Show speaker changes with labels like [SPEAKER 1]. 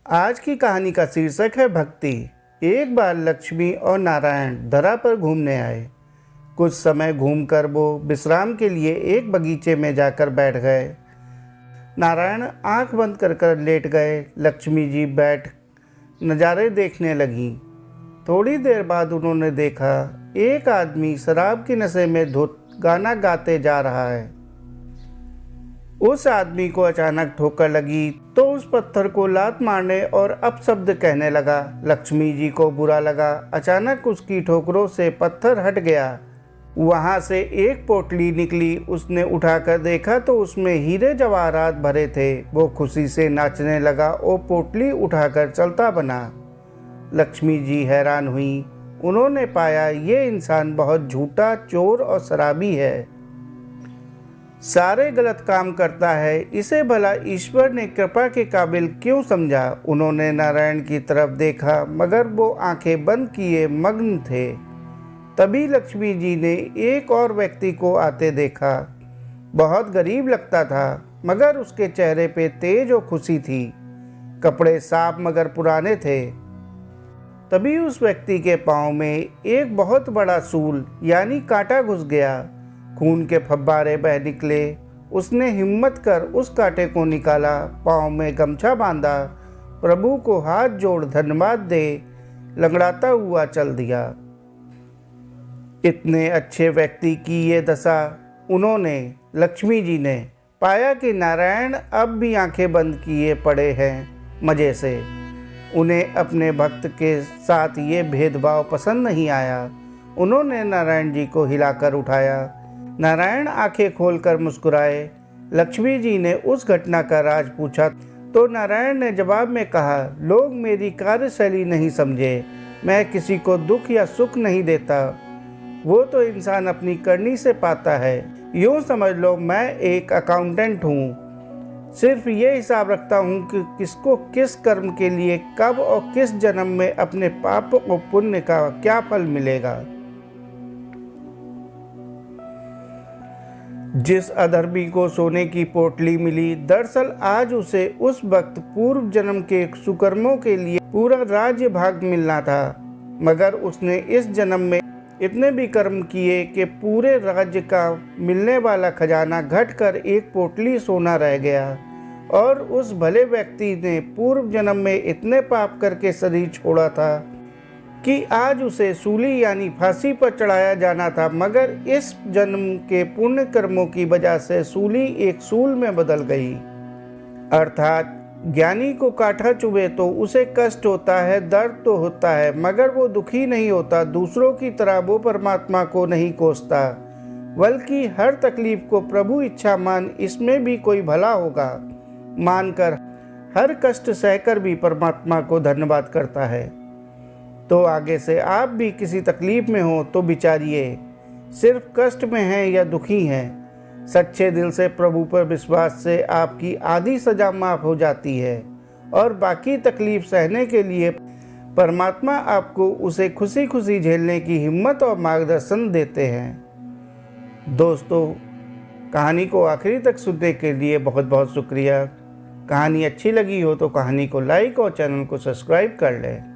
[SPEAKER 1] आज की कहानी का शीर्षक है भक्ति। एक बार लक्ष्मी और नारायण धरा पर घूमने आए। कुछ समय घूमकर वो विश्राम के लिए एक बगीचे में जाकर बैठ गए। नारायण आंख बंद कर लेट गए। लक्ष्मी जी बैठ नज़ारे देखने लगीं। थोड़ी देर बाद उन्होंने देखा एक आदमी शराब के नशे में धुत गाना गाते जा रहा है। उस आदमी को अचानक ठोकर लगी तो उस पत्थर को लात मारने और अपशब्द कहने लगा। लक्ष्मी जी को बुरा लगा। अचानक उसकी ठोकरों से पत्थर हट गया। वहाँ से एक पोटली निकली। उसने उठाकर देखा तो उसमें हीरे जवाहरात भरे थे। वो खुशी से नाचने लगा और पोटली उठाकर चलता बना। लक्ष्मी जी हैरान हुई। उन्होंने पाया ये इंसान बहुत झूठा, चोर और शराबी है। सारे गलत काम करता है। इसे भला ईश्वर ने कृपा के काबिल क्यों समझा। उन्होंने नारायण की तरफ देखा मगर वो आंखें बंद किए मग्न थे। तभी लक्ष्मी जी ने एक और व्यक्ति को आते देखा। बहुत गरीब लगता था मगर उसके चेहरे पे तेज और खुशी थी। कपड़े साफ मगर पुराने थे। तभी उस व्यक्ति के पाँव में एक बहुत बड़ा सूल यानी कांटा घुस गया। खून के फव्वारे बह निकले। उसने हिम्मत कर उस कांटे को निकाला, पाँव में गमछा बांधा, प्रभु को हाथ जोड़ धन्यवाद दे लंगड़ाता हुआ चल दिया। इतने अच्छे व्यक्ति की ये दशा उन्होंने लक्ष्मी जी ने पाया कि नारायण अब भी आंखें बंद किए पड़े हैं मज़े से। उन्हें अपने भक्त के साथ ये भेदभाव पसंद नहीं आया। उन्होंने नारायण जी को हिलाकर उठाया। नारायण आंखें खोलकर मुस्कुराए। लक्ष्मी जी ने उस घटना का राज पूछा तो नारायण ने जवाब में कहा, लोग मेरी कार्यशैली नहीं समझे। मैं किसी को दुख या सुख नहीं देता। वो तो इंसान अपनी करनी से पाता है। यूँ समझ लो मैं एक अकाउंटेंट हूँ। सिर्फ ये हिसाब रखता हूँ कि किसको किस कर्म के लिए कब और किस जन्म में अपने पाप और पुण्य का क्या फल मिलेगा। जिस अधर्मी को सोने की पोटली मिली, दरअसल आज उसे उस वक्त पूर्व जन्म के सुकर्मों के लिए पूरा राज्य भाग मिलना था। मगर उसने इस जन्म में इतने भी कर्म किए कि पूरे राज्य का मिलने वाला खजाना घटकर एक पोटली सोना रह गया। और उस भले व्यक्ति ने पूर्व जन्म में इतने पाप करके शरीर छोड़ा था कि आज उसे सूली यानी फांसी पर चढ़ाया जाना था। मगर इस जन्म के पुण्य कर्मों की वजह से सूली एक सूल में बदल गई। अर्थात ज्ञानी को कांटा चुभे तो उसे कष्ट होता है, दर्द तो होता है, मगर वो दुखी नहीं होता। दूसरों की तरह वो परमात्मा को नहीं कोसता, बल्कि हर तकलीफ को प्रभु इच्छा मान इसमें भी कोई भला होगा मानकर हर कष्ट सहकर भी परमात्मा को धन्यवाद करता है। तो आगे से आप भी किसी तकलीफ में हो तो विचारिए, सिर्फ कष्ट में हैं या दुखी हैं। सच्चे दिल से प्रभु पर विश्वास से आपकी आधी सजा माफ़ हो जाती है और बाकी तकलीफ सहने के लिए परमात्मा आपको उसे खुशी खुशी झेलने की हिम्मत और मार्गदर्शन देते हैं। दोस्तों, कहानी को आखिरी तक सुनने के लिए बहुत बहुत शुक्रिया। कहानी अच्छी लगी हो तो कहानी को लाइक और चैनल को सब्सक्राइब कर लें।